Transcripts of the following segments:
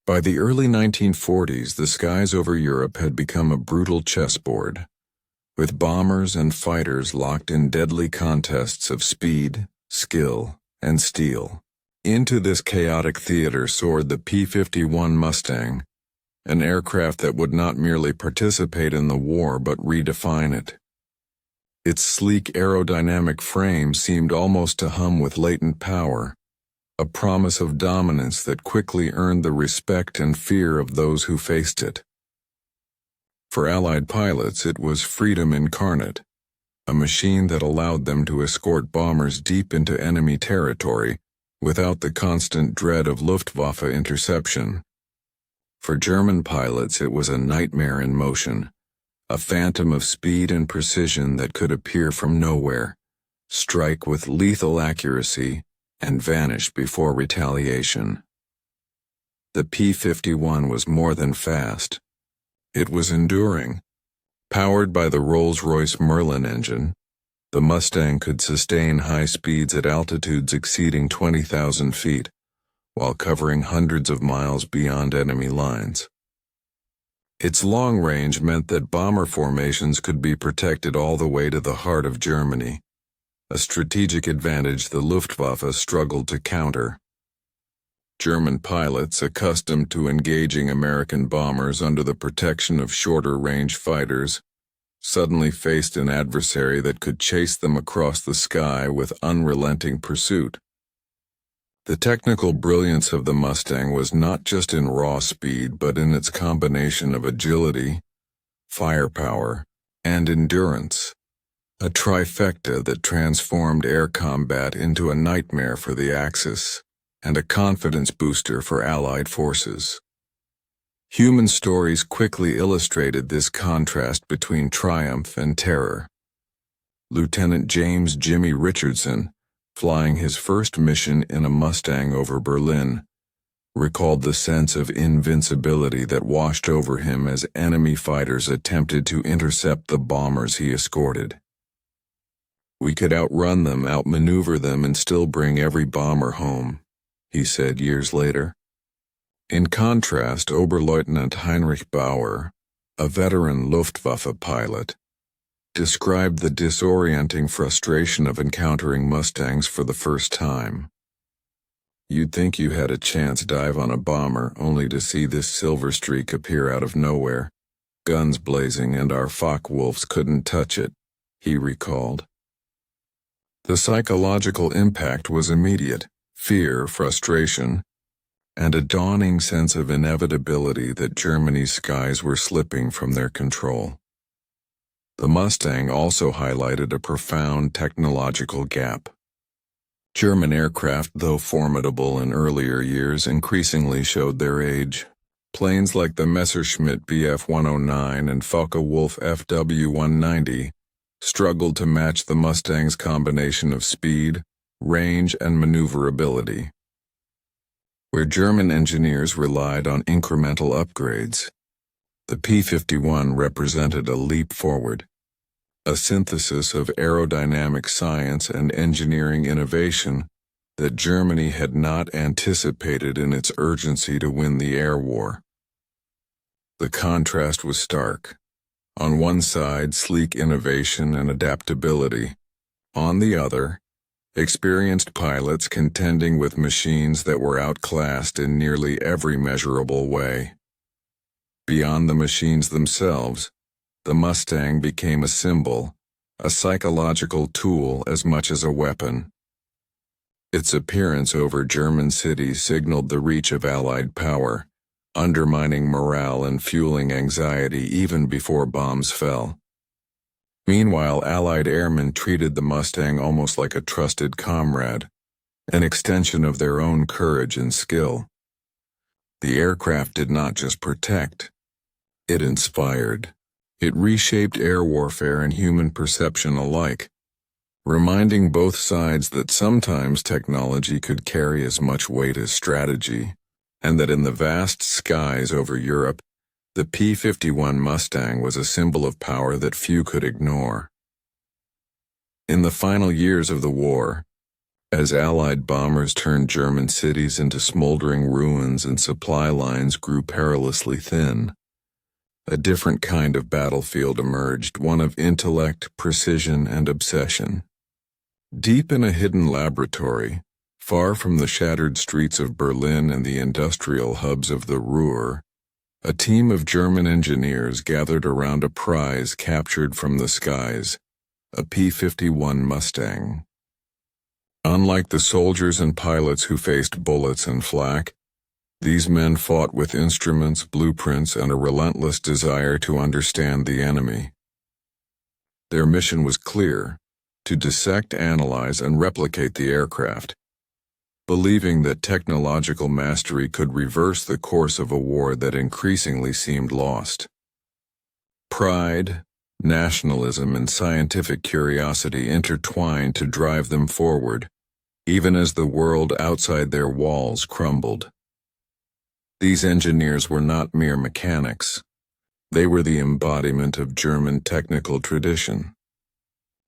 By the early 1940s, the skies over Europe had become a brutal chessboard, with bombers and fighters locked in deadly contests of speed, skill, and steel. Into this chaotic theater soared the P-51 Mustang, an aircraft that would not merely participate in the war but redefine it. Its sleek aerodynamic frame seemed almost to hum with latent power, a promise of dominance that quickly earned the respect and fear of those who faced it. For Allied pilots, it was freedom incarnate, a machine that allowed them to escort bombers deep into enemy territory without the constant dread of Luftwaffe interception. For German pilots, it was a nightmare in motion, a phantom of speed and precision that could appear from nowhere, strike with lethal accuracy, and vanish before retaliation. The P-51 was more than fast. It was enduring. Powered by the Rolls-Royce Merlin engine, the Mustang could sustain high speeds at altitudes exceeding 20,000 feet, while covering hundreds of miles beyond enemy lines. Its long range meant that bomber formations could be protected all the way to the heart of Germany, a strategic advantage the Luftwaffe struggled to counter. German pilots, accustomed to engaging American bombers under the protection of shorter-range fighters, suddenly faced an adversary that could chase them across the sky with unrelenting pursuit. The technical brilliance of the Mustang was not just in raw speed but in its combination of agility, firepower, and endurance, a trifecta that transformed air combat into a nightmare for the Axis and a confidence booster for Allied forces. Human stories quickly illustrated this contrast between triumph and terror. Lieutenant James "Jimmy" Richardson, flying his first mission in a Mustang over Berlin, recalled the sense of invincibility that washed over him as enemy fighters attempted to intercept the bombers he escorted. "We could outrun them, outmaneuver them, and still bring every bomber home," he said years later. In contrast, Oberleutnant Heinrich Bauer, a veteran Luftwaffe pilot, described the disorienting frustration of encountering Mustangs for the first time. "You'd think you had a chance dive on a bomber only to see this silver streak appear out of nowhere, guns blazing, and our Focke-Wulfs couldn't touch it," he recalled. The psychological impact was immediate: fear, frustration, and a dawning sense of inevitability that Germany's skies were slipping from their control. The Mustang also highlighted a profound technological gap. German aircraft, though formidable in earlier years, increasingly showed their age. Planes like the Messerschmitt Bf 109 and Focke-Wulf FW 190 struggled to match the Mustang's combination of speed, range, and maneuverability. Where German engineers relied on incremental upgrades, the P-51 represented a leap forward, a synthesis of aerodynamic science and engineering innovation that Germany had not anticipated in its urgency to win the air war. The contrast was stark. On one side, sleek innovation and adaptability. On the other, experienced pilots contending with machines that were outclassed in nearly every measurable way. Beyond the machines themselves, the Mustang became a symbol, a psychological tool as much as a weapon. Its appearance over German cities signaled the reach of Allied power, undermining morale and fueling anxiety even before bombs fell. Meanwhile, Allied airmen treated the Mustang almost like a trusted comrade, an extension of their own courage and skill. The aircraft did not just protect, it inspired. It reshaped air warfare and human perception alike, reminding both sides that sometimes technology could carry as much weight as strategy, and that in the vast skies over Europe, the P-51 Mustang was a symbol of power that few could ignore. In the final years of the war, As Allied bombers turned German cities into smoldering ruins and supply lines grew perilously thin, a different kind of battlefield emerged, one of intellect, precision, and obsession. Deep in a hidden laboratory, far from the shattered streets of Berlin and the industrial hubs of the Ruhr, a team of German engineers gathered around a prize captured from the skies, a P-51 Mustang. Unlike the soldiers and pilots who faced bullets and flak, these men fought with instruments, blueprints, and a relentless desire to understand the enemy. Their mission was clear: to dissect, analyze, and replicate the aircraft, believing that technological mastery could reverse the course of a war that increasingly seemed lost. Pride, nationalism, and scientific curiosity intertwined to drive them forward, even as the world outside their walls crumbled. These engineers were not mere mechanics. They were the embodiment of German technical tradition.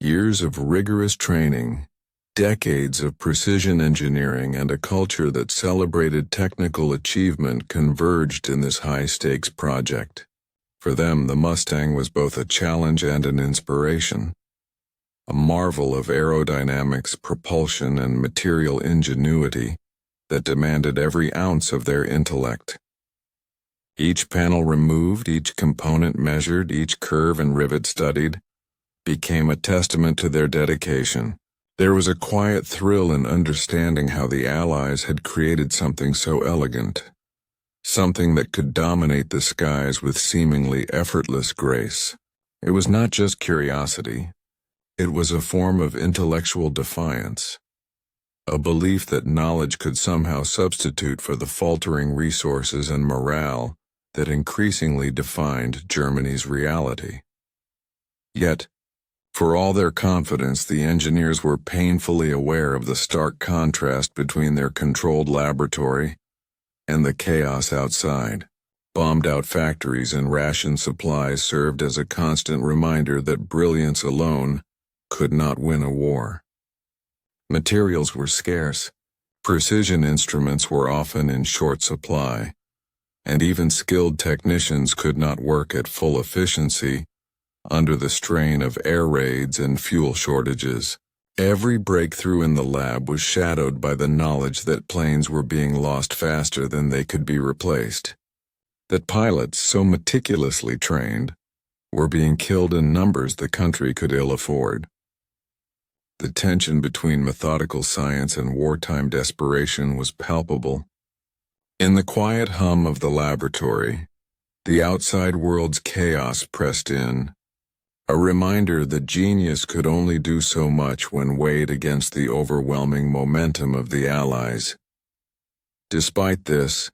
Years of rigorous training, decades of precision engineering, and a culture that celebrated technical achievement converged in this high-stakes project. For them, the Mustang was both a challenge and an inspiration, a marvel of aerodynamics, propulsion, and material ingenuity that demanded every ounce of their intellect. Each panel removed, each component measured, each curve and rivet studied, became a testament to their dedication. There was a quiet thrill in understanding how the Allies had created something so elegant, something that could dominate the skies with seemingly effortless grace. It was not just curiosity. It was a form of intellectual defiance, a belief that knowledge could somehow substitute for the faltering resources and morale that increasingly defined Germany's reality. Yet, for all their confidence, the engineers were painfully aware of the stark contrast between their controlled laboratory and the chaos outside. Bombed-out factories and rationed supplies served as a constant reminder that brilliance alone could not win a war. Materials were scarce, precision instruments were often in short supply, and even skilled technicians could not work at full efficiency under the strain of air raids and fuel shortages. Every breakthrough in the lab was shadowed by the knowledge that planes were being lost faster than they could be replaced, that pilots, so meticulously trained, were being killed in numbers the country could ill afford. The tension between methodical science and wartime desperation was palpable. In the quiet hum of the laboratory, the outside world's chaos pressed in, a reminder that genius could only do so much when weighed against the overwhelming momentum of the Allies. Despite this,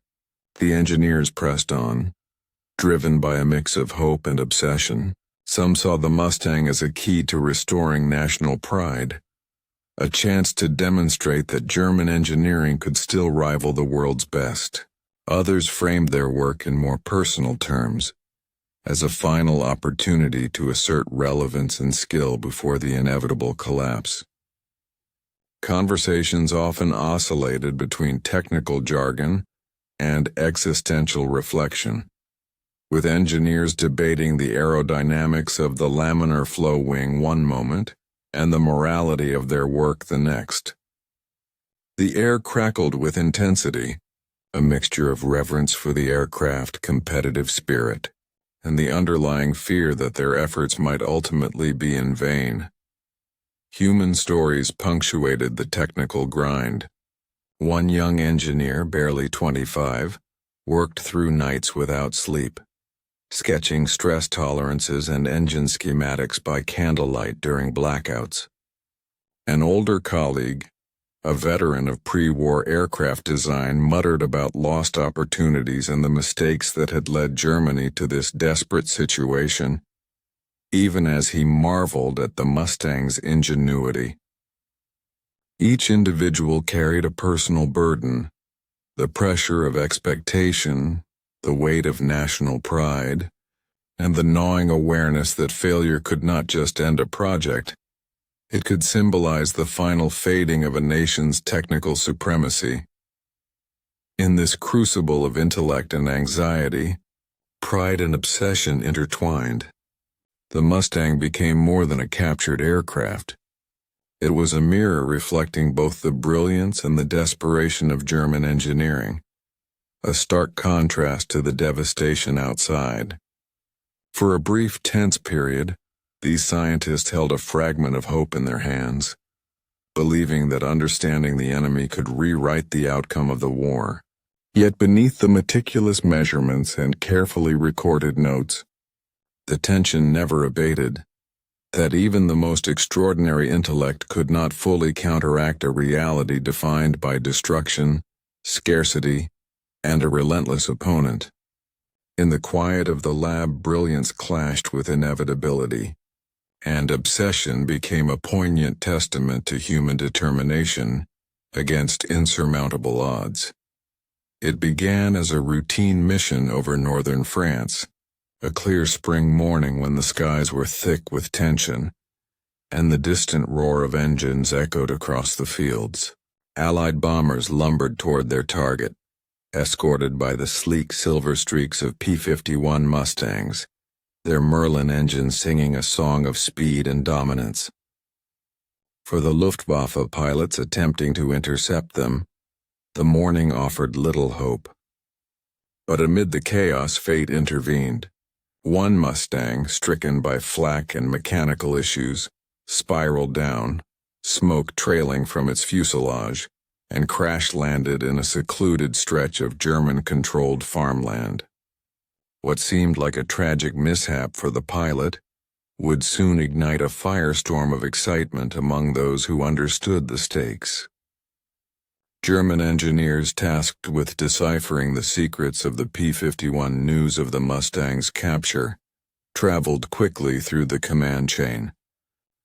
the engineers pressed on, driven by a mix of hope and obsession. Some saw the Mustang as a key to restoring national pride, a chance to demonstrate that German engineering could still rival the world's best. Others framed their work in more personal terms, as a final opportunity to assert relevance and skill before the inevitable collapse. Conversations often oscillated between technical jargon and existential reflection, with engineers debating the aerodynamics of the laminar flow wing one moment and the morality of their work the next. The air crackled with intensity, a mixture of reverence for the aircraft, competitive spirit, and the underlying fear that their efforts might ultimately be in vain. Human stories punctuated the technical grind. One young engineer, barely 25, worked through nights without sleep, sketching stress tolerances and engine schematics by candlelight during blackouts. An older colleague, a veteran of pre-war aircraft design, muttered about lost opportunities and the mistakes that had led Germany to this desperate situation, even as he marveled at the Mustang's ingenuity. Each individual carried a personal burden, the pressure of expectation, the weight of national pride, and the gnawing awareness that failure could not just end a project, It could symbolize the final fading of a nation's technical supremacy. In this crucible of intellect and anxiety, pride and obsession intertwined. The Mustang became more than a captured aircraft. It was a mirror reflecting both the brilliance and the desperation of German engineering, a stark contrast to the devastation outside. For a brief, tense period, these scientists held a fragment of hope in their hands, believing that understanding the enemy could rewrite the outcome of the war. Yet beneath the meticulous measurements and carefully recorded notes, the tension never abated. That even the most extraordinary intellect could not fully counteract a reality defined by destruction, scarcity, and a relentless opponent. In the quiet of the lab, brilliance clashed with inevitability, and obsession became a poignant testament to human determination against insurmountable odds. It began as a routine mission over northern France, a clear spring morning when the skies were thick with tension, and the distant roar of engines echoed across the fields. Allied bombers lumbered toward their target, escorted by the sleek silver streaks of P-51 Mustangs, their Merlin engines singing a song of speed and dominance. For the Luftwaffe pilots attempting to intercept them, the morning offered little hope. But amid the chaos, fate intervened. One Mustang, stricken by flak and mechanical issues, spiraled down, smoke trailing from its fuselage, and crash-landed in a secluded stretch of German-controlled farmland. What seemed like a tragic mishap for the pilot would soon ignite a firestorm of excitement among those who understood the stakes. German engineers tasked with deciphering the secrets of the P-51 news of the Mustang's capture traveled quickly through the command chain,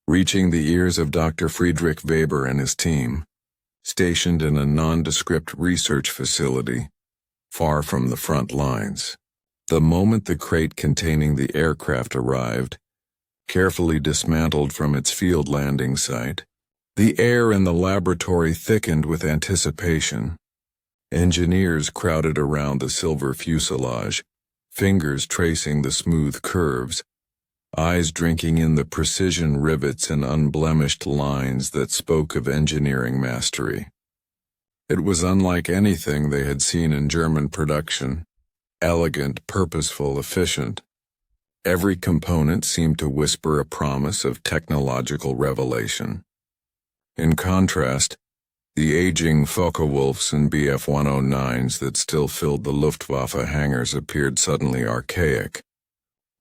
reaching the ears of Dr. Friedrich Weber and his team, stationed in a nondescript research facility far from the front lines. The moment the crate containing the aircraft arrived, carefully dismantled from its field landing site, the air in the laboratory thickened with anticipation. Engineers crowded around the silver fuselage, fingers tracing the smooth curves, eyes drinking in the precision rivets and unblemished lines that spoke of engineering mastery. It was unlike anything they had seen in German production, elegant, purposeful, efficient. Every component seemed to whisper a promise of technological revelation. In contrast, the aging Focke-Wulfs and Bf-109s that still filled the Luftwaffe hangars appeared suddenly archaic,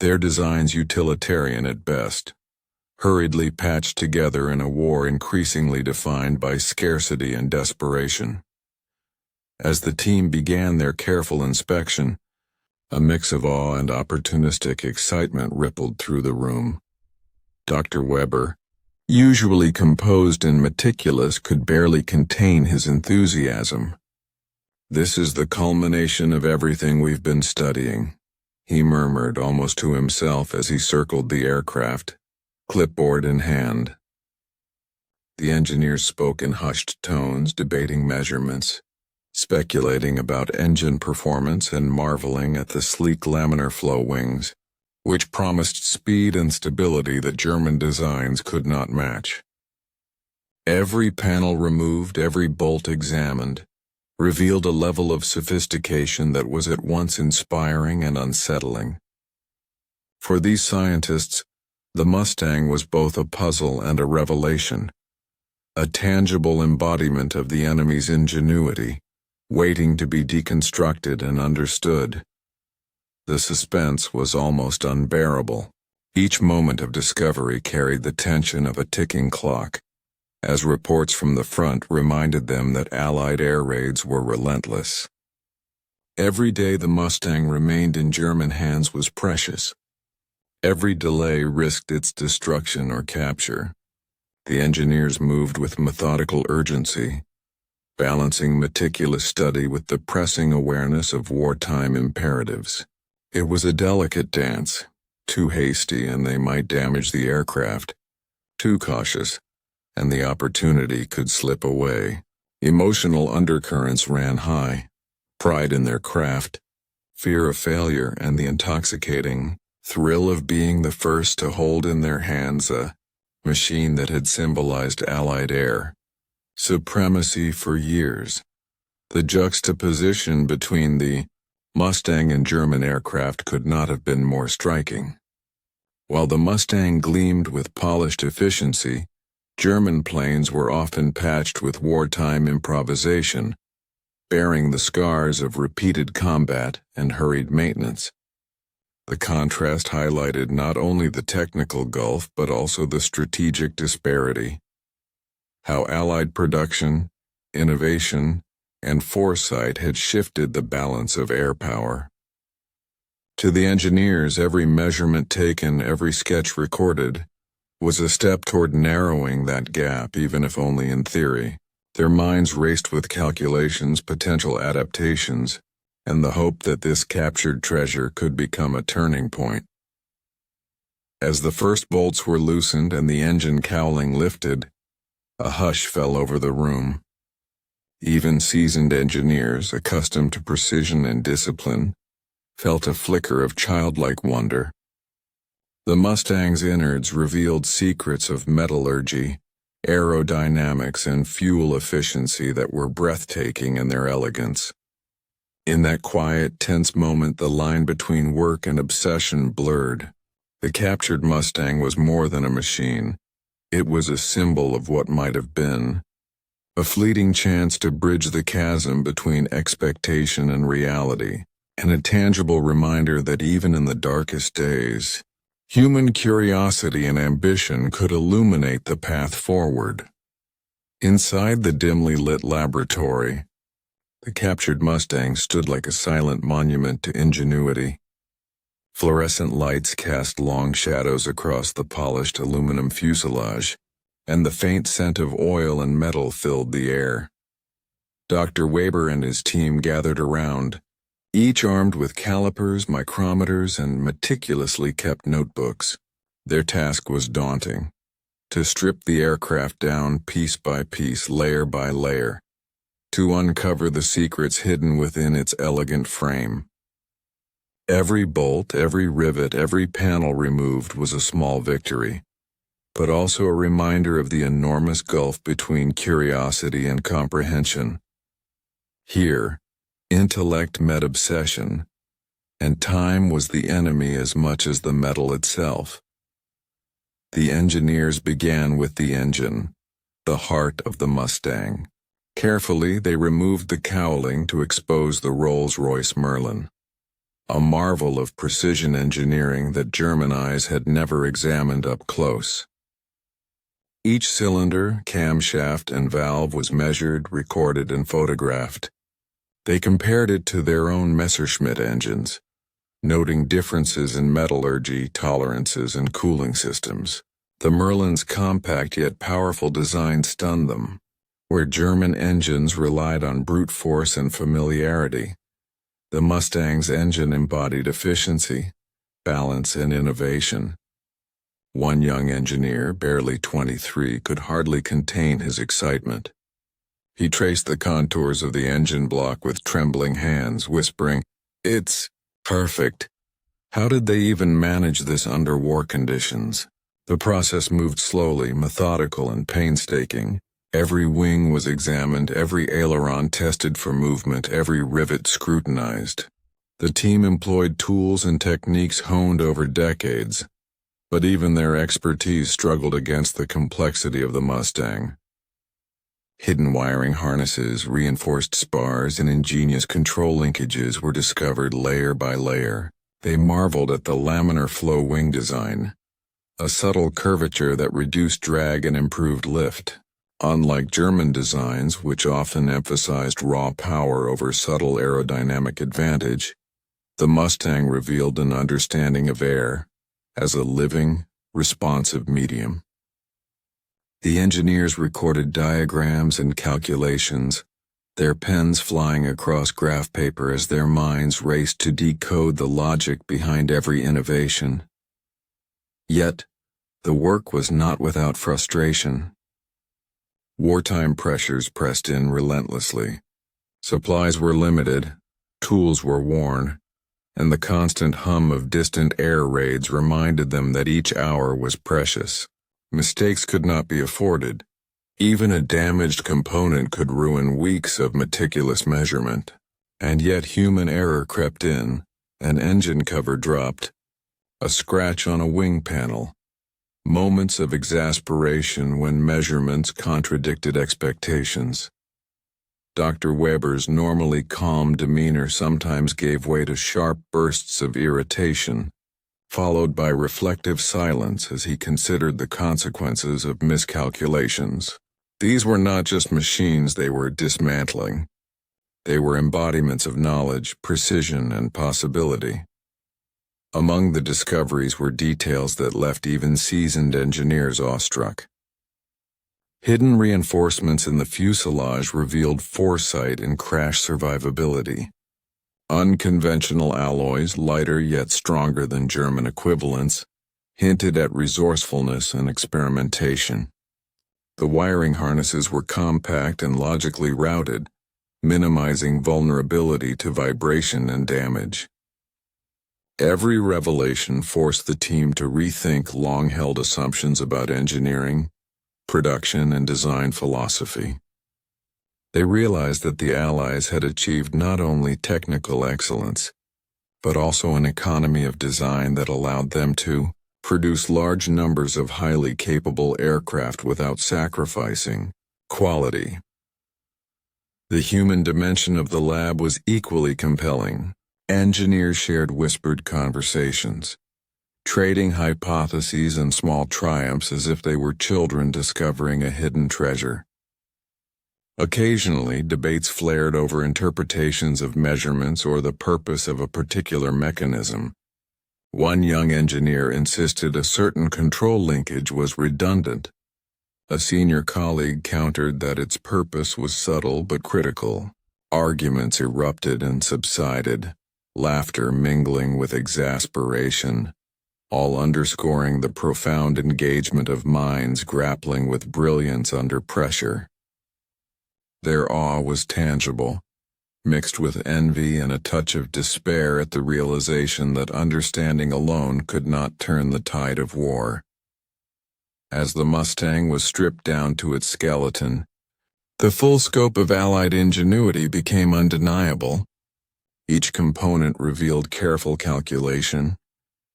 their designs utilitarian at best, hurriedly patched together in a war increasingly defined by scarcity and desperation. As the team began their careful inspection, a mix of awe and opportunistic excitement rippled through the room. Dr. Weber, usually composed and meticulous, could barely contain his enthusiasm. "This is the culmination of everything we've been studying," he murmured almost to himself as he circled the aircraft, clipboard in hand. The engineers spoke in hushed tones, debating measurements, speculating about engine performance and marveling at the sleek laminar flow wings, which promised speed and stability that German designs could not match. Every panel removed, every bolt examined, revealed a level of sophistication that was at once inspiring and unsettling. For these scientists, the Mustang was both a puzzle and a revelation, a tangible embodiment of the enemy's ingenuity, waiting to be deconstructed and understood. The suspense was almost unbearable. Each moment of discovery carried the tension of a ticking clock, as reports from the front reminded them that Allied air raids were relentless. Every day the Mustang remained in German hands was precious. Every delay risked its destruction or capture. The engineers moved with methodical urgency, balancing meticulous study with the pressing awareness of wartime imperatives. It was a delicate dance. Too hasty and they might damage the aircraft. Too cautious, and the opportunity could slip away. Emotional undercurrents ran high: pride in their craft, fear of failure, and the intoxicating thrill of being the first to hold in their hands a machine that had symbolized Allied air supremacy for years. The juxtaposition between the Mustang and German aircraft could not have been more striking. While the Mustang gleamed with polished efficiency, German planes were often patched with wartime improvisation, bearing the scars of repeated combat and hurried maintenance. The contrast highlighted not only the technical gulf but also the strategic disparity. How Allied production, innovation, and foresight had shifted the balance of air power. To the engineers, every measurement taken, every sketch recorded, was a step toward narrowing that gap, even if only in theory. Their minds raced with calculations, potential adaptations, and the hope that this captured treasure could become a turning point. As the first bolts were loosened and the engine cowling lifted, a hush fell over the room. Even seasoned engineers, accustomed to precision and discipline, felt a flicker of childlike wonder. The Mustang's innards revealed secrets of metallurgy, aerodynamics, and fuel efficiency that were breathtaking in their elegance. In that quiet, tense moment, the line between work and obsession blurred. The captured Mustang was more than a machine. It was a symbol of what might have been, a fleeting chance to bridge the chasm between expectation and reality, and a tangible reminder that even in the darkest days, human curiosity and ambition could illuminate the path forward. Inside the dimly lit laboratory, the captured Mustang stood like a silent monument to ingenuity. Fluorescent lights cast long shadows across the polished aluminum fuselage, and the faint scent of oil and metal filled the air. Dr. Weber and his team gathered around, each armed with calipers, micrometers, and meticulously kept notebooks. Their task was daunting: to strip the aircraft down piece by piece, layer by layer, to uncover the secrets hidden within its elegant frame. Every bolt, every rivet, every panel removed was a small victory, but also a reminder of the enormous gulf between curiosity and comprehension. Here, intellect met obsession, and time was the enemy as much as the metal itself. The engineers began with the engine, the heart of the Mustang. Carefully, they removed the cowling to expose the Rolls-Royce Merlin, a marvel of precision engineering that German eyes had never examined up close. Each cylinder, camshaft, and valve was measured, recorded, and photographed. They compared it to their own Messerschmitt engines, noting differences in metallurgy, tolerances, and cooling systems. The Merlin's compact yet powerful design stunned them. Where German engines relied on brute force and familiarity, the Mustang's engine embodied efficiency, balance, and innovation. One young engineer, barely 23, could hardly contain his excitement. He traced the contours of the engine block with trembling hands, whispering, "It's perfect. How did they even manage this under war conditions?" The process moved slowly, methodical, and painstaking. Every wing was examined, every aileron tested for movement, every rivet scrutinized. The team employed tools and techniques honed over decades, but even their expertise struggled against the complexity of the Mustang. Hidden wiring harnesses, reinforced spars, and ingenious control linkages were discovered layer by layer. They marveled at the laminar flow wing design, a subtle curvature that reduced drag and improved lift. Unlike German designs, which often emphasized raw power over subtle aerodynamic advantage, the Mustang revealed an understanding of air as a living, responsive medium. The engineers recorded diagrams and calculations, their pens flying across graph paper as their minds raced to decode the logic behind every innovation. Yet, the work was not without frustration. Wartime pressures pressed in relentlessly. Supplies were limited, tools were worn, and the constant hum of distant air raids reminded them that each hour was precious. Mistakes could not be afforded. Even a damaged component could ruin weeks of meticulous measurement. And yet human error crept in, an engine cover dropped, a scratch on a wing panel, moments of exasperation when measurements contradicted expectations. Dr. Weber's normally calm demeanor sometimes gave way to sharp bursts of irritation, followed by reflective silence as he considered the consequences of miscalculations. These were not just machines they were dismantling. They were embodiments of knowledge, precision, and possibility. Among the discoveries were details that left even seasoned engineers awestruck. Hidden reinforcements in the fuselage revealed foresight and crash survivability. Unconventional alloys, lighter yet stronger than German equivalents, hinted at resourcefulness and experimentation. The wiring harnesses were compact and logically routed, minimizing vulnerability to vibration and damage. Every revelation forced the team to rethink long-held assumptions about engineering, production, and design philosophy. They realized that the Allies had achieved not only technical excellence, but also an economy of design that allowed them to produce large numbers of highly capable aircraft without sacrificing quality. The human dimension of the lab was equally compelling. Engineers shared whispered conversations, trading hypotheses and small triumphs as if they were children discovering a hidden treasure. Occasionally, debates flared over interpretations of measurements or the purpose of a particular mechanism. One young engineer insisted a certain control linkage was redundant. A senior colleague countered that its purpose was subtle but critical. Arguments erupted and subsided, laughter mingling with exasperation, all underscoring the profound engagement of minds grappling with brilliance under pressure. Their awe was tangible, mixed with envy and a touch of despair at the realization that understanding alone could not turn the tide of war. As the Mustang was stripped down to its skeleton, the full scope of Allied ingenuity became undeniable. Each component revealed careful calculation,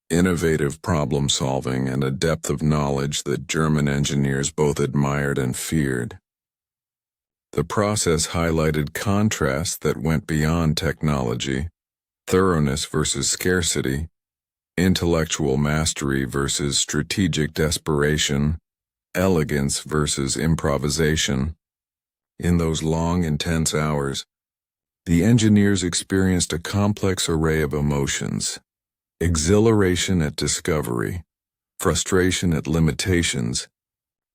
innovative problem-solving, and a depth of knowledge that German engineers both admired and feared. The process highlighted contrasts that went beyond technology: thoroughness versus scarcity, intellectual mastery versus strategic desperation, elegance versus improvisation. In those long, intense hours, the engineers experienced a complex array of emotions: exhilaration at discovery, frustration at limitations,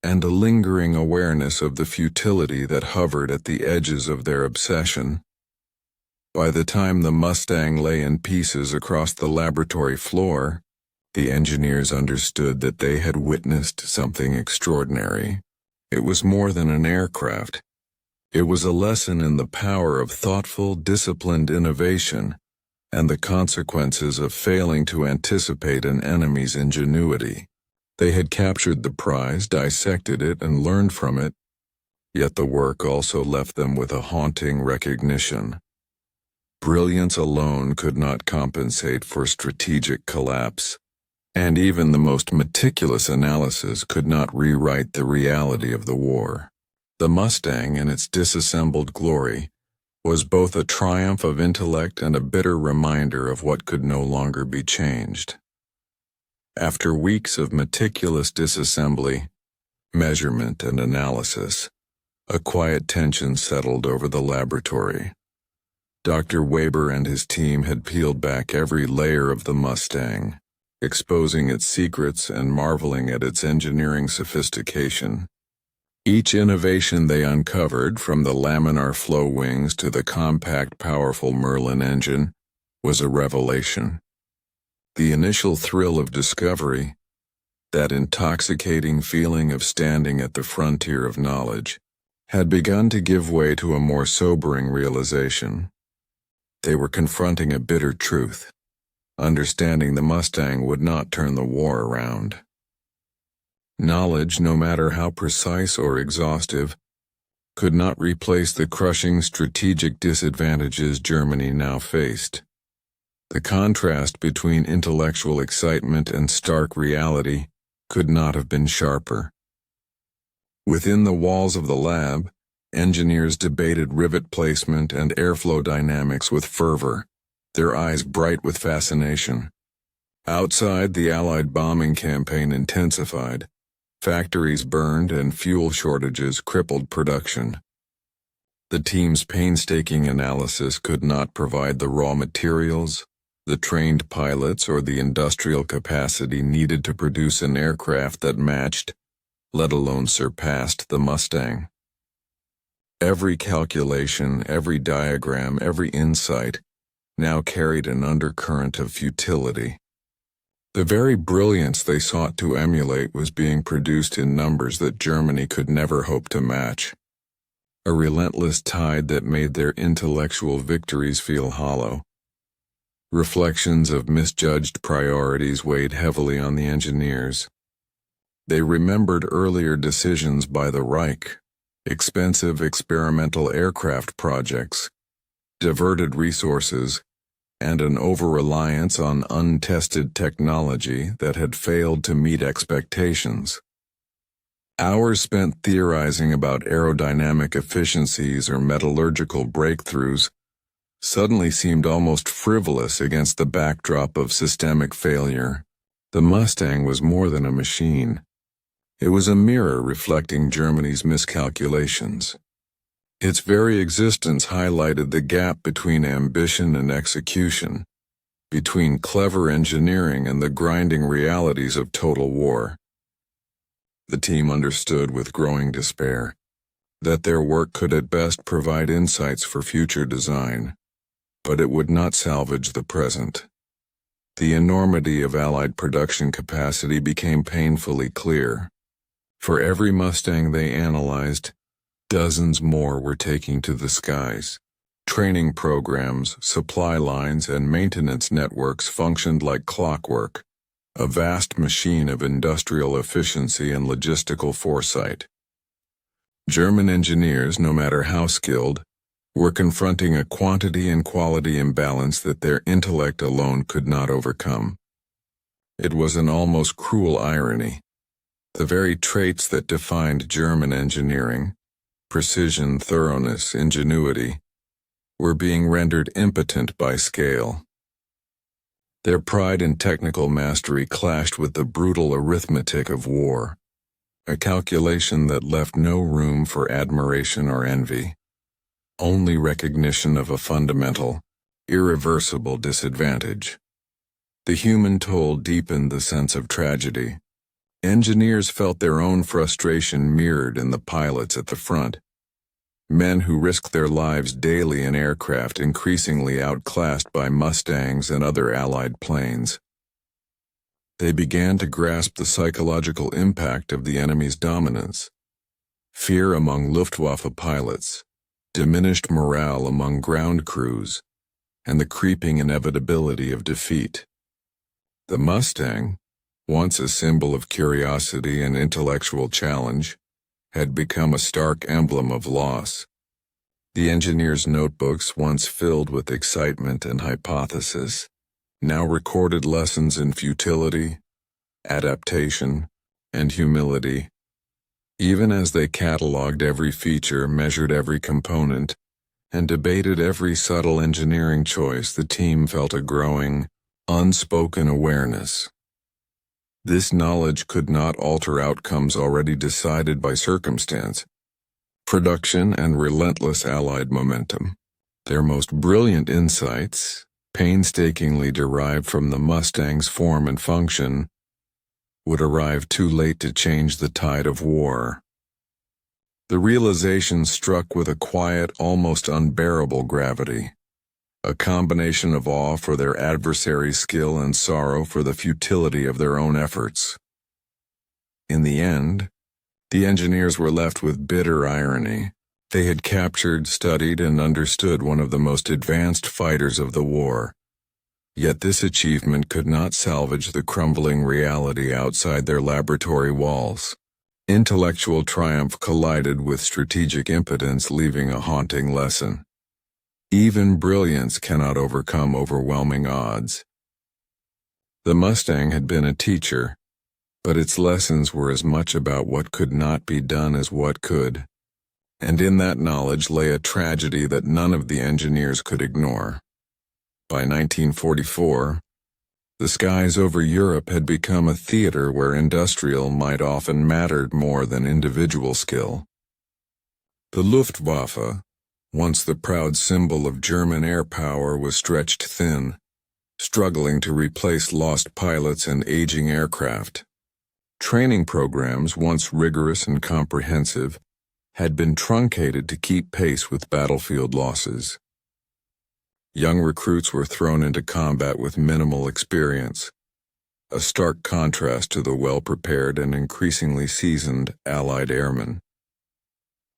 and a lingering awareness of the futility that hovered at the edges of their obsession. By the time the Mustang lay in pieces across the laboratory floor, the engineers understood that they had witnessed something extraordinary. It was more than an aircraft. It was a lesson in the power of thoughtful, disciplined innovation and the consequences of failing to anticipate an enemy's ingenuity. They had captured the prize, dissected it, and learned from it, yet the work also left them with a haunting recognition. Brilliance alone could not compensate for strategic collapse, and even the most meticulous analysis could not rewrite the reality of the war. The Mustang, in its disassembled glory, was both a triumph of intellect and a bitter reminder of what could no longer be changed. After weeks of meticulous disassembly, measurement, and analysis, a quiet tension settled over the laboratory. Dr. Weber and his team had peeled back every layer of the Mustang, exposing its secrets and marveling at its engineering sophistication. Each innovation they uncovered, from the laminar flow wings to the compact, powerful Merlin engine, was a revelation. The initial thrill of discovery, that intoxicating feeling of standing at the frontier of knowledge, had begun to give way to a more sobering realization. They were confronting a bitter truth, understanding the Mustang would not turn the war around. Knowledge, no matter how precise or exhaustive, could not replace the crushing strategic disadvantages Germany now faced. The contrast between intellectual excitement and stark reality could not have been sharper. Within the walls of the lab, engineers debated rivet placement and airflow dynamics with fervor, their eyes bright with fascination. Outside, the Allied bombing campaign intensified. Factories burned and fuel shortages crippled production. The team's painstaking analysis could not provide the raw materials, the trained pilots, or the industrial capacity needed to produce an aircraft that matched, let alone surpassed, the Mustang. Every calculation, every diagram, every insight now carried an undercurrent of futility. The very brilliance they sought to emulate was being produced in numbers that Germany could never hope to match. A relentless tide that made their intellectual victories feel hollow. Reflections of misjudged priorities weighed heavily on the engineers. They remembered earlier decisions by the Reich, expensive experimental aircraft projects, diverted resources, and an over-reliance on untested technology that had failed to meet expectations. Hours spent theorizing about aerodynamic efficiencies or metallurgical breakthroughs suddenly seemed almost frivolous against the backdrop of systemic failure. The Mustang was more than a machine. It was a mirror reflecting Germany's miscalculations. Its very existence highlighted the gap between ambition and execution, between clever engineering and the grinding realities of total war. The team understood with growing despair that their work could at best provide insights for future design, but it would not salvage the present. The enormity of Allied production capacity became painfully clear. For every Mustang they analyzed, dozens more were taking to the skies. Training programs, supply lines, and maintenance networks functioned like clockwork, a vast machine of industrial efficiency and logistical foresight. German engineers, no matter how skilled, were confronting a quantity and quality imbalance that their intellect alone could not overcome. It was an almost cruel irony. The very traits that defined German engineering, precision, thoroughness, ingenuity, were being rendered impotent by scale. Their pride in technical mastery clashed with the brutal arithmetic of war, a calculation that left no room for admiration or envy, only recognition of a fundamental, irreversible disadvantage. The human toll deepened the sense of tragedy. Engineers felt their own frustration mirrored in the pilots at the front. Men who risked their lives daily in aircraft increasingly outclassed by Mustangs and other Allied planes. They began to grasp the psychological impact of the enemy's dominance. Fear among Luftwaffe pilots, diminished morale among ground crews, and the creeping inevitability of defeat. The Mustang, once a symbol of curiosity and intellectual challenge, had become a stark emblem of loss. The engineers' notebooks, once filled with excitement and hypothesis, now recorded lessons in futility, adaptation, and humility. Even as they cataloged every feature, measured every component, and debated every subtle engineering choice, the team felt a growing, unspoken awareness. This knowledge could not alter outcomes already decided by circumstance, production, and relentless Allied momentum. Their most brilliant insights, painstakingly derived from the Mustang's form and function, would arrive too late to change the tide of war. The realization struck with a quiet, almost unbearable gravity, a combination of awe for their adversary's skill and sorrow for the futility of their own efforts. In the end, the engineers were left with bitter irony. They had captured, studied, and understood one of the most advanced fighters of the war. Yet this achievement could not salvage the crumbling reality outside their laboratory walls. Intellectual triumph collided with strategic impotence, leaving a haunting lesson. Even brilliance cannot overcome overwhelming odds. The Mustang had been a teacher, but its lessons were as much about what could not be done as what could. And in that knowledge lay a tragedy that none of the engineers could ignore. By 1944, the skies over Europe had become a theater where industrial might often mattered more than individual skill. The Luftwaffe, once the proud symbol of German air power, was stretched thin, struggling to replace lost pilots and aging aircraft. Training programs, once rigorous and comprehensive, had been truncated to keep pace with battlefield losses. Young recruits were thrown into combat with minimal experience, a stark contrast to the well-prepared and increasingly seasoned Allied airmen.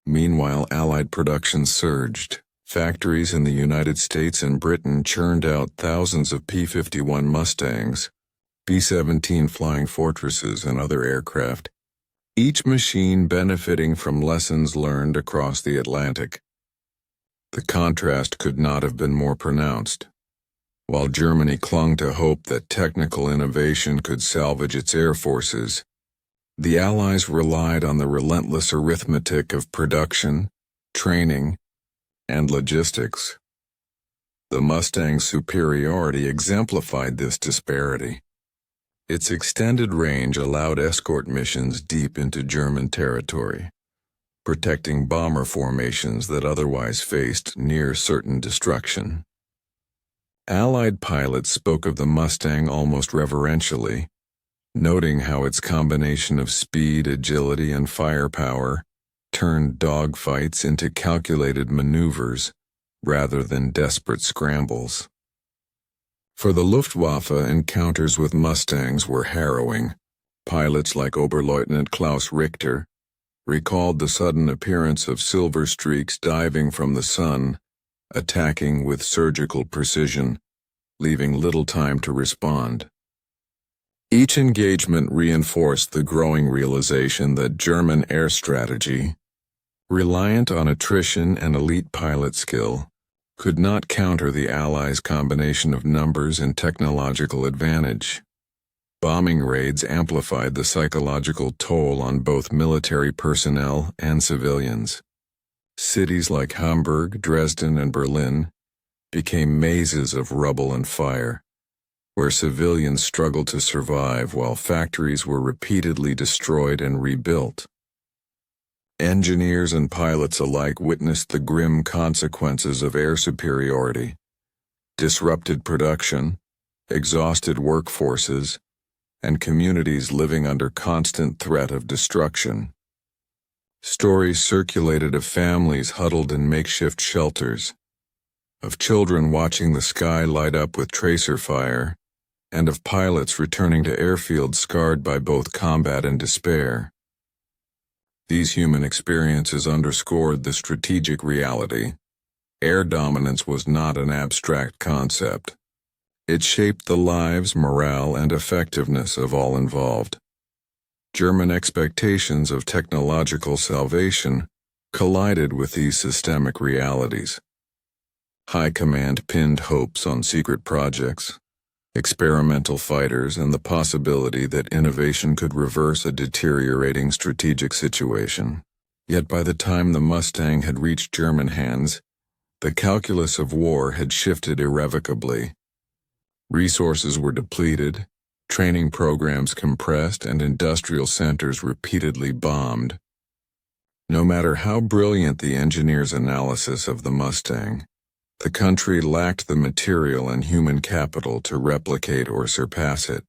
Meanwhile, Allied production surged. Factories in the United States and Britain churned out thousands of P-51 Mustangs, B-17 Flying Fortresses, and other aircraft, each machine benefiting from lessons learned across the Atlantic. The contrast could not have been more pronounced. While Germany clung to hope that technical innovation could salvage its air forces, the Allies relied on the relentless arithmetic of production, training, and logistics. The Mustang's superiority exemplified this disparity. Its extended range allowed escort missions deep into German territory, protecting bomber formations that otherwise faced near-certain destruction. Allied pilots spoke of the Mustang almost reverentially, noting how its combination of speed, agility, and firepower turned dogfights into calculated maneuvers rather than desperate scrambles. For the Luftwaffe, encounters with Mustangs were harrowing. Pilots like Oberleutnant Klaus Richter recalled the sudden appearance of silver streaks diving from the sun, attacking with surgical precision, leaving little time to respond. Each engagement reinforced the growing realization that German air strategy, reliant on attrition and elite pilot skill, could not counter the Allies' combination of numbers and technological advantage. Bombing raids amplified the psychological toll on both military personnel and civilians. Cities like Hamburg, Dresden, and Berlin became mazes of rubble and fire, where civilians struggled to survive while factories were repeatedly destroyed and rebuilt. Engineers and pilots alike witnessed the grim consequences of air superiority: disrupted production, exhausted workforces, and communities living under constant threat of destruction. Stories circulated of families huddled in makeshift shelters, of children watching the sky light up with tracer fire, and of pilots returning to airfields scarred by both combat and despair. These human experiences underscored the strategic reality. Air dominance was not an abstract concept. It shaped the lives, morale, and effectiveness of all involved. German expectations of technological salvation collided with these systemic realities. High command pinned hopes on secret projects, experimental fighters, and the possibility that innovation could reverse a deteriorating strategic situation. Yet by the time the Mustang had reached German hands, the calculus of war had shifted irrevocably. Resources were depleted, training programs compressed, and industrial centers repeatedly bombed. No matter how brilliant the engineer's analysis of the Mustang, the country lacked the material and human capital to replicate or surpass it.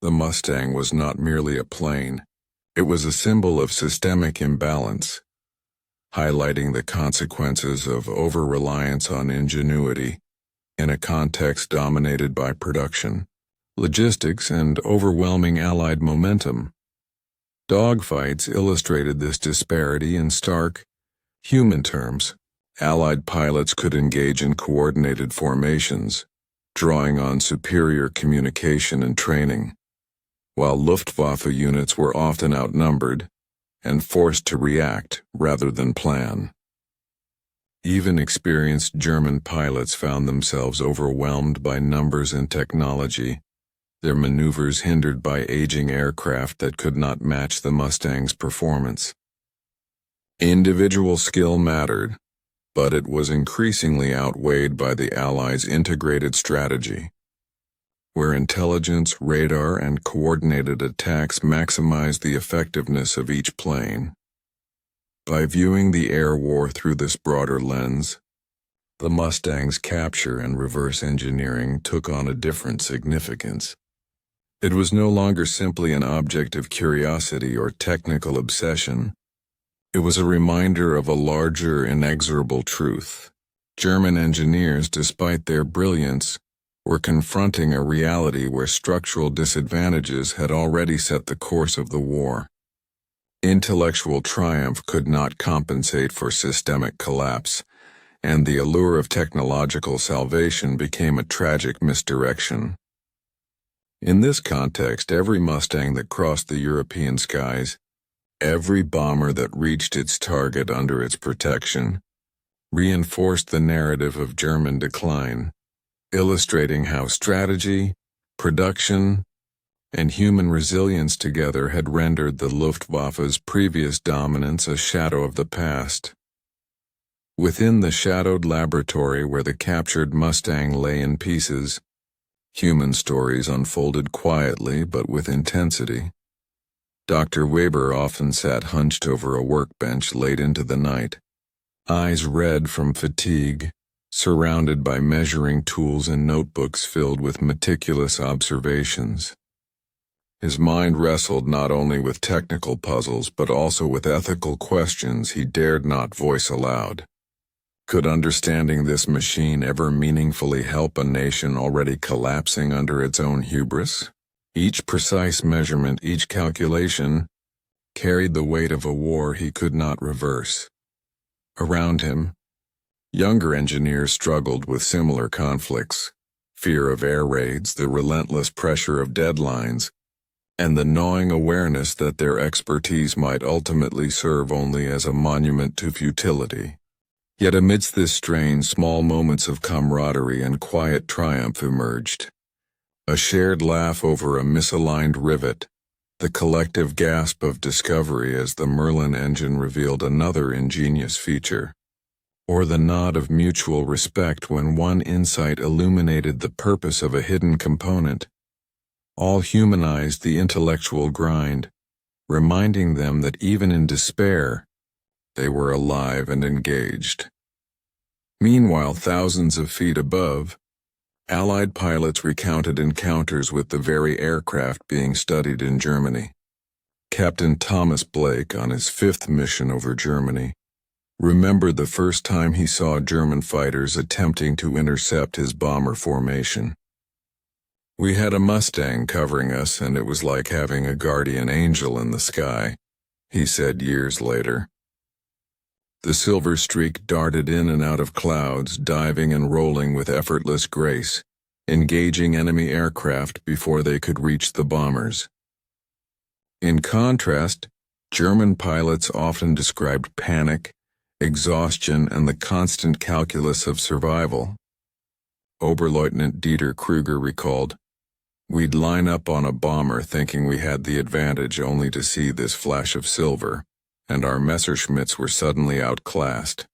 The Mustang was not merely a plane, it was a symbol of systemic imbalance, highlighting the consequences of over-reliance on ingenuity in a context dominated by production, logistics, and overwhelming Allied momentum. Dogfights illustrated this disparity in stark, Human terms, Allied pilots could engage in coordinated formations, drawing on superior communication and training, while Luftwaffe units were often outnumbered and forced to react rather than plan. Even experienced German pilots found themselves overwhelmed by numbers and technology, their maneuvers hindered by aging aircraft that could not match the Mustang's performance. Individual skill mattered, but it was increasingly outweighed by the Allies' integrated strategy, where intelligence, radar, and coordinated attacks maximized the effectiveness of each plane. By viewing the air war through this broader lens, the Mustang's capture and reverse engineering took on a different significance. It was no longer simply an object of curiosity or technical obsession. It was a reminder of a larger, inexorable truth. German engineers, despite their brilliance, were confronting a reality where structural disadvantages had already set the course of the war. Intellectual triumph could not compensate for systemic collapse, and the allure of technological salvation became a tragic misdirection. In this context, every Mustang that crossed the European skies, every bomber that reached its target under its protection, reinforced the narrative of German decline, illustrating how strategy, production, and human resilience together had rendered the Luftwaffe's previous dominance a shadow of the past. Within the shadowed laboratory where the captured Mustang lay in pieces, human stories unfolded quietly but with intensity. Dr. Weber often sat hunched over a workbench late into the night, eyes red from fatigue, surrounded by measuring tools and notebooks filled with meticulous observations. His mind wrestled not only with technical puzzles but also with ethical questions he dared not voice aloud. Could understanding this machine ever meaningfully help a nation already collapsing under its own hubris? Each precise measurement, each calculation, carried the weight of a war he could not reverse. Around him, younger engineers struggled with similar conflicts: fear of air raids, the relentless pressure of deadlines, and the gnawing awareness that their expertise might ultimately serve only as a monument to futility. Yet amidst this strain, small moments of camaraderie and quiet triumph emerged. A shared laugh over a misaligned rivet, the collective gasp of discovery as the Merlin engine revealed another ingenious feature, or the nod of mutual respect when one insight illuminated the purpose of a hidden component. All humanized the intellectual grind, reminding them that even in despair, they were alive and engaged. Meanwhile, thousands of feet above, Allied pilots recounted encounters with the very aircraft being studied in Germany. Captain Thomas Blake, on his 5th mission over Germany, remembered the first time he saw German fighters attempting to intercept his bomber formation. "We had a Mustang covering us, and it was like having a guardian angel in the sky," he said years later. The silver streak darted in and out of clouds, diving and rolling with effortless grace, engaging enemy aircraft before they could reach the bombers. In contrast, German pilots often described panic, exhaustion, and the constant calculus of survival. Oberleutnant Dieter Kruger recalled, "We'd line up on a bomber thinking we had the advantage only to see this flash of silver, and our Messerschmitts were suddenly outclassed.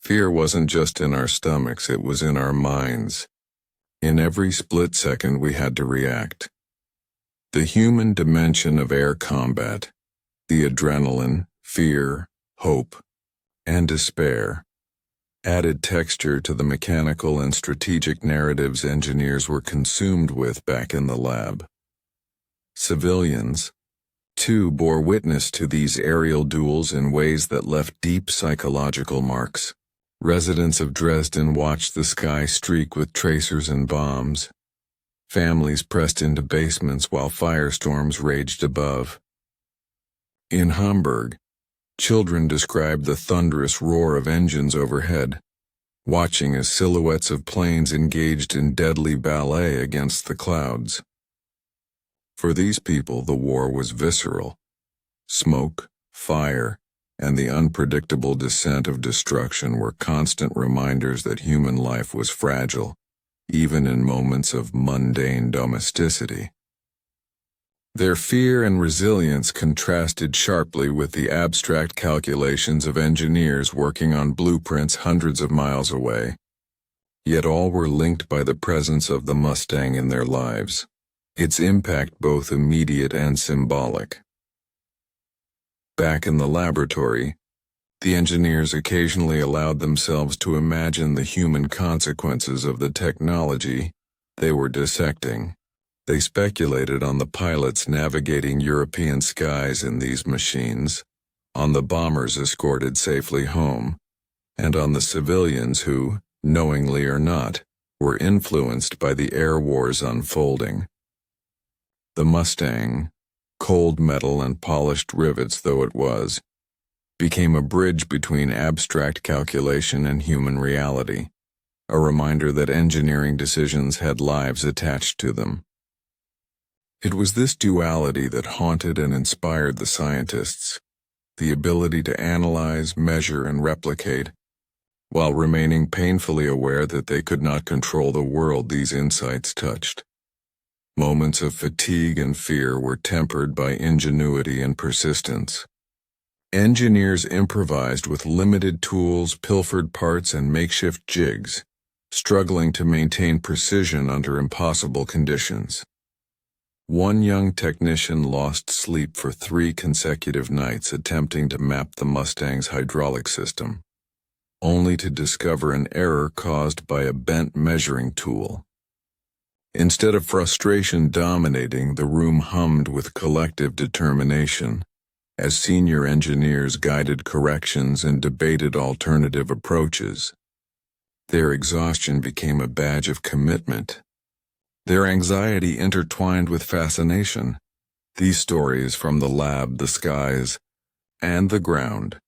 Fear wasn't just in our stomachs, it was in our minds. In every split second we had to react." The human dimension of air combat, the adrenaline, fear, hope, and despair, added texture to the mechanical and strategic narratives engineers were consumed with back in the lab. Civilians, too, bore witness to these aerial duels in ways that left deep psychological marks. Residents of Dresden watched the sky streak with tracers and bombs. Families pressed into basements while firestorms raged above. In Hamburg, Children described the thunderous roar of engines overhead, watching as silhouettes of planes engaged in deadly ballet against the clouds. For these people, the war was visceral. Smoke, fire, and the unpredictable descent of destruction were constant reminders that human life was fragile, even in moments of mundane domesticity. Their fear and resilience contrasted sharply with the abstract calculations of engineers working on blueprints hundreds of miles away. Yet all were linked by the presence of the Mustang in their lives, its impact both immediate and symbolic. Back in the laboratory, the engineers occasionally allowed themselves to imagine the human consequences of the technology they were dissecting. They speculated on the pilots navigating European skies in these machines, on the bombers escorted safely home, and on the civilians who, knowingly or not, were influenced by the air wars unfolding. The Mustang, cold metal and polished rivets though it was, became a bridge between abstract calculation and human reality, a reminder that engineering decisions had lives attached to them. It was this duality that haunted and inspired the scientists, the ability to analyze, measure, and replicate, while remaining painfully aware that they could not control the world these insights touched. Moments of fatigue and fear were tempered by ingenuity and persistence. Engineers improvised with limited tools, pilfered parts, and makeshift jigs, struggling to maintain precision under impossible conditions. One young technician lost sleep for 3 consecutive nights attempting to map the Mustang's hydraulic system, only to discover an error caused by a bent measuring tool. Instead of frustration dominating, the room hummed with collective determination, as senior engineers guided corrections and debated alternative approaches. Their exhaustion became a badge of commitment. Their anxiety intertwined with fascination. These stories from the lab, the skies, and the ground,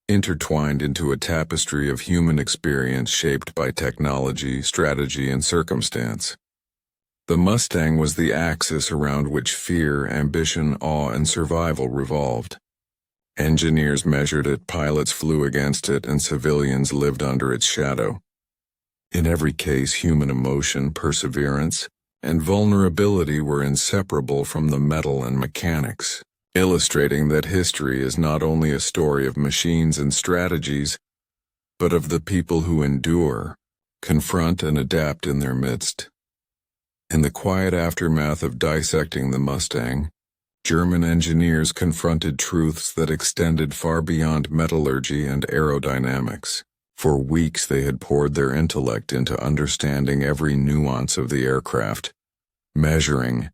intertwined into a tapestry of human experience shaped by technology, strategy, and circumstance. The Mustang was the axis around which fear, ambition, awe, and survival revolved. Engineers measured it, pilots flew against it, and civilians lived under its shadow. In every case, human emotion, perseverance, and vulnerability were inseparable from the metal and mechanics, illustrating that history is not only a story of machines and strategies, but of the people who endure, confront, and adapt in their midst. In the quiet aftermath of dissecting the Mustang, German engineers confronted truths that extended far beyond metallurgy and aerodynamics. For weeks they had poured their intellect into understanding every nuance of the aircraft, measuring,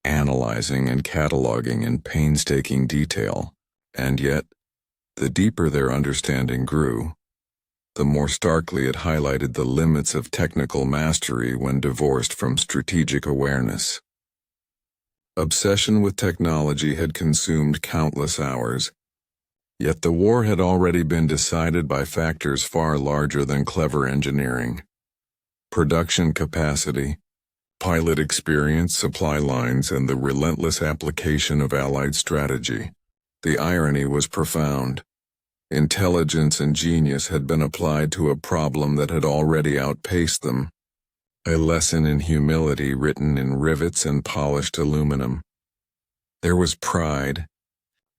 analyzing, and cataloging in painstaking detail. And yet, the deeper their understanding grew, the more starkly it highlighted the limits of technical mastery when divorced from strategic awareness. Obsession with technology had consumed countless hours, yet the war had already been decided by factors far larger than clever engineering. Production capacity, pilot experience, supply lines, and the relentless application of Allied strategy. The irony was profound. Intelligence and genius had been applied to a problem that had already outpaced them. A lesson in humility written in rivets and polished aluminum. There was pride,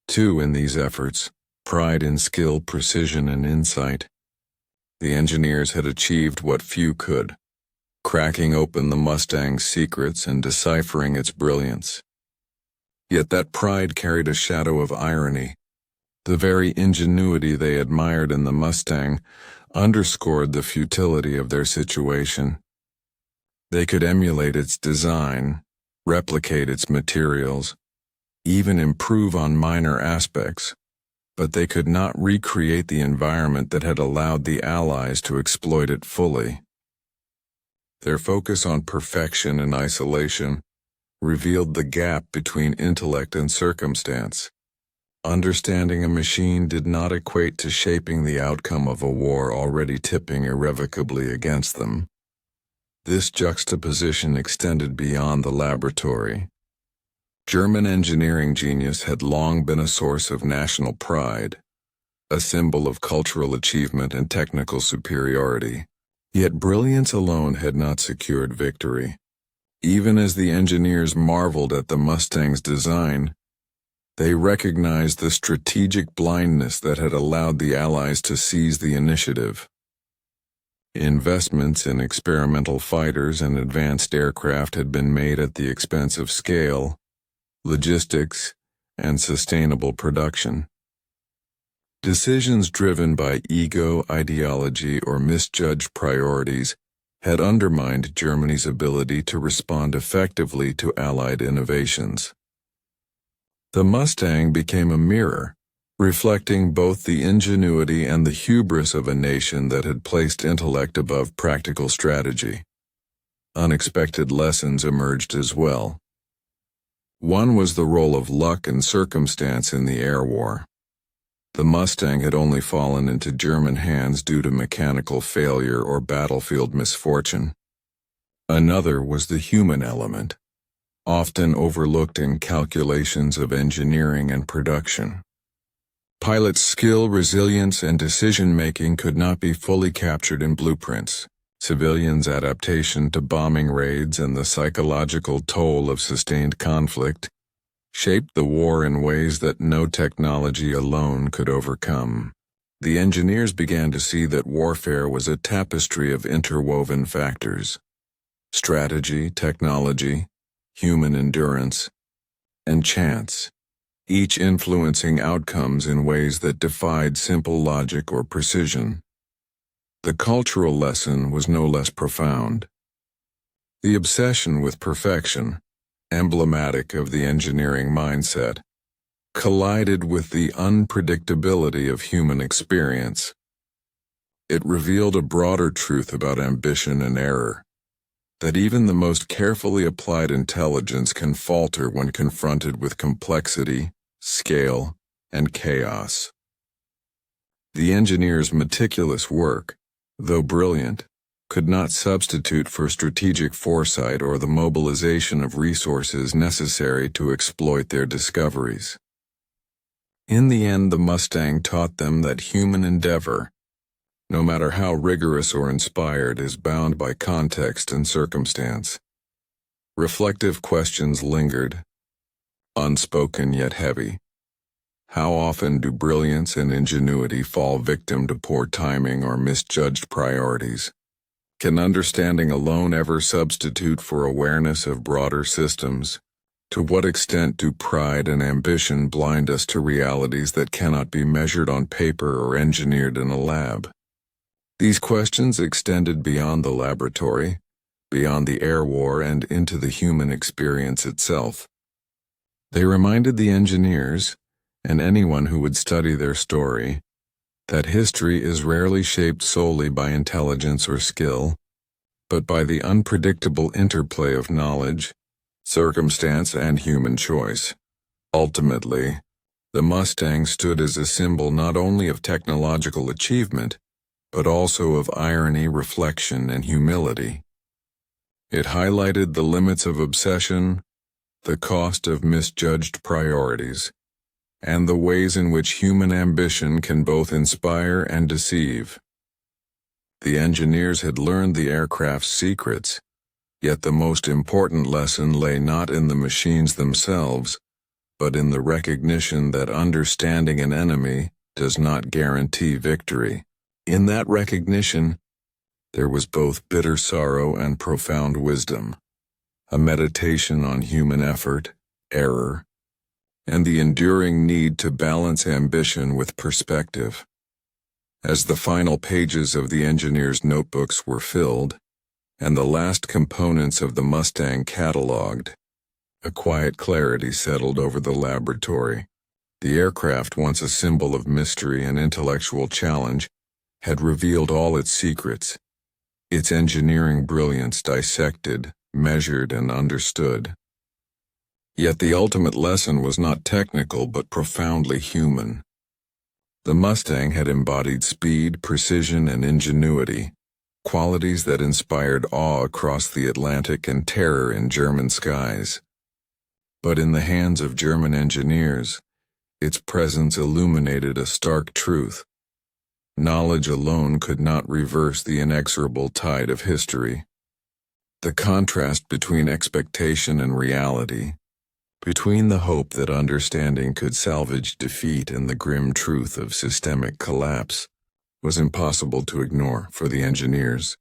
too, in these efforts. Pride in skill, precision, and insight. The engineers had achieved what few could, cracking open the Mustang's secrets and deciphering its brilliance. Yet that pride carried a shadow of irony. The very ingenuity they admired in the Mustang underscored the futility of their situation. They could emulate its design, replicate its materials, even improve on minor aspects, but they could not recreate the environment that had allowed the Allies to exploit it fully. Their focus on perfection and isolation revealed the gap between intellect and circumstance. Understanding a machine did not equate to shaping the outcome of a war already tipping irrevocably against them. This juxtaposition extended beyond the laboratory. German engineering genius had long been a source of national pride, a symbol of cultural achievement and technical superiority. Yet brilliance alone had not secured victory. Even as the engineers marveled at the Mustang's design, they recognized the strategic blindness that had allowed the Allies to seize the initiative. Investments in experimental fighters and advanced aircraft had been made at the expense of scale, logistics, and sustainable production. Decisions driven by ego, ideology, or misjudged priorities had undermined Germany's ability to respond effectively to Allied innovations. The Mustang became a mirror, reflecting both the ingenuity and the hubris of a nation that had placed intellect above practical strategy. Unexpected lessons emerged as well. One was the role of luck and circumstance in the air war. The Mustang had only fallen into German hands due to mechanical failure or battlefield misfortune. Another was the human element, often overlooked in calculations of engineering and production. Pilots' skill, resilience, and decision-making could not be fully captured in blueprints. Civilians' adaptation to bombing raids and the psychological toll of sustained conflict shaped the war in ways that no technology alone could overcome. The engineers began to see that warfare was a tapestry of interwoven factors: strategy, technology, human endurance, and chance, each influencing outcomes in ways that defied simple logic or precision. The cultural lesson was no less profound. The obsession with perfection, emblematic of the engineering mindset, collided with the unpredictability of human experience. It revealed a broader truth about ambition and error, that even the most carefully applied intelligence can falter when confronted with complexity, scale, and chaos. The engineer's meticulous work, though brilliant, could not substitute for strategic foresight or the mobilization of resources necessary to exploit their discoveries. In the end, the Mustang taught them that human endeavor, no matter how rigorous or inspired, is bound by context and circumstance. Reflective questions lingered, unspoken yet heavy. How often do brilliance and ingenuity fall victim to poor timing or misjudged priorities? Can understanding alone ever substitute for awareness of broader systems? To what extent do pride and ambition blind us to realities that cannot be measured on paper or engineered in a lab? These questions extended beyond the laboratory, beyond the air war, and into the human experience itself. They reminded the engineers, and anyone who would study their story, that history is rarely shaped solely by intelligence or skill, but by the unpredictable interplay of knowledge, circumstance, and human choice. Ultimately, the Mustang stood as a symbol not only of technological achievement, but also of irony, reflection, and humility. It highlighted the limits of obsession, the cost of misjudged priorities, and the ways in which human ambition can both inspire and deceive. The engineers had learned the aircraft's secrets, yet the most important lesson lay not in the machines themselves, but in the recognition that understanding an enemy does not guarantee victory. In that recognition, there was both bitter sorrow and profound wisdom, a meditation on human effort, error, and the enduring need to balance ambition with perspective. As the final pages of the engineer's notebooks were filled, and the last components of the Mustang catalogued, a quiet clarity settled over the laboratory. The aircraft, once a symbol of mystery and intellectual challenge, had revealed all its secrets, its engineering brilliance dissected, measured, and understood. Yet the ultimate lesson was not technical but profoundly human. The Mustang had embodied speed, precision, and ingenuity, qualities that inspired awe across the Atlantic and terror in German skies. But in the hands of German engineers, its presence illuminated a stark truth. Knowledge alone could not reverse the inexorable tide of history. The contrast between expectation and reality, between the hope that understanding could salvage defeat and the grim truth of systemic collapse, was impossible to ignore for the engineers.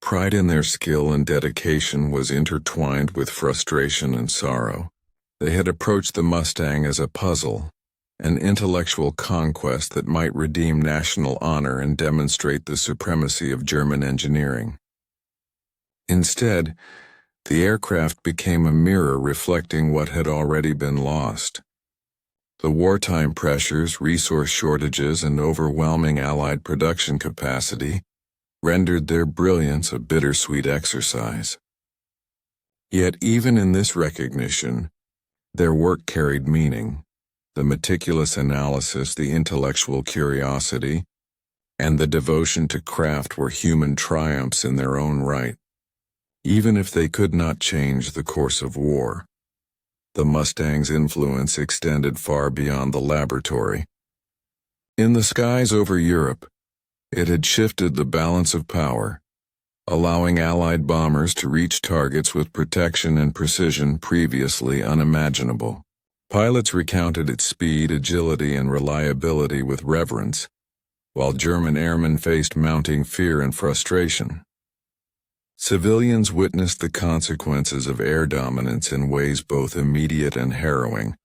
Pride in their skill and dedication was intertwined with frustration and sorrow. They had approached the Mustang as a puzzle, an intellectual conquest that might redeem national honor and demonstrate the supremacy of German engineering. Instead, the aircraft became a mirror reflecting what had already been lost. The wartime pressures, resource shortages, and overwhelming Allied production capacity rendered their brilliance a bittersweet exercise. Yet even in this recognition, their work carried meaning. The meticulous analysis, the intellectual curiosity, and the devotion to craft were human triumphs in their own right. Even if they could not change the course of war, the Mustang's influence extended far beyond the laboratory. In the skies over Europe, it had shifted the balance of power, allowing Allied bombers to reach targets with protection and precision previously unimaginable. Pilots recounted its speed, agility, and reliability with reverence, while German airmen faced mounting fear and frustration. Civilians witnessed the consequences of air dominance in ways both immediate and harrowing,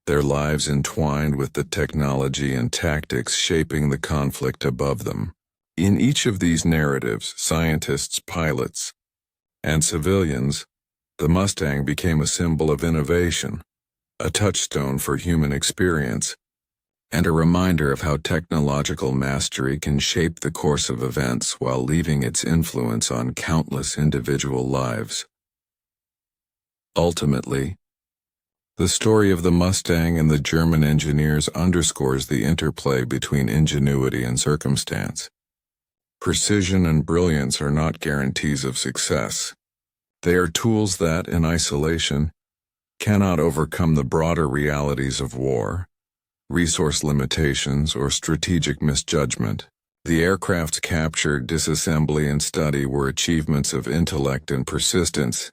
their lives entwined with the technology and tactics shaping the conflict above them. In each of these narratives, scientists, pilots, and civilians, the Mustang became a symbol of innovation, a touchstone for human experience, and a reminder of how technological mastery can shape the course of events while leaving its influence on countless individual lives. Ultimately, the story of the Mustang and the German engineers underscores the interplay between ingenuity and circumstance. Precision and brilliance are not guarantees of success. They are tools that, in isolation, cannot overcome the broader realities of war, resource limitations, or strategic misjudgment. The aircraft's capture, disassembly, and study were achievements of intellect and persistence,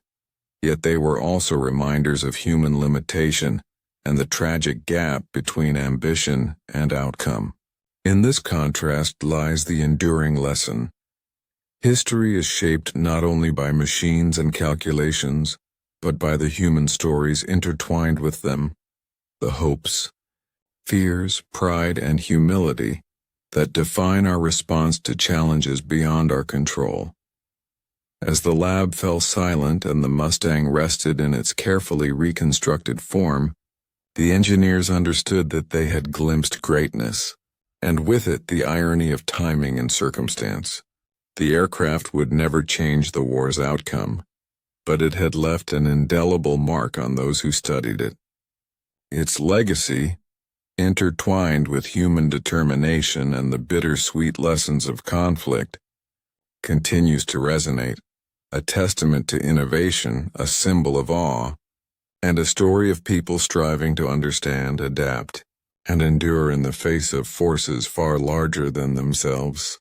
yet they were also reminders of human limitation and the tragic gap between ambition and outcome. In this contrast lies the enduring lesson. History is shaped not only by machines and calculations, but by the human stories intertwined with them, the hopes, fears, pride, and humility that define our response to challenges beyond our control. As the lab fell silent and the Mustang rested in its carefully reconstructed form, the engineers understood that they had glimpsed greatness, and with it the irony of timing and circumstance. The aircraft would never change the war's outcome, but it had left an indelible mark on those who studied it. Its legacy, intertwined with human determination and the bittersweet lessons of conflict, continues to resonate, a testament to innovation, a symbol of awe, and a story of people striving to understand, adapt, and endure in the face of forces far larger than themselves.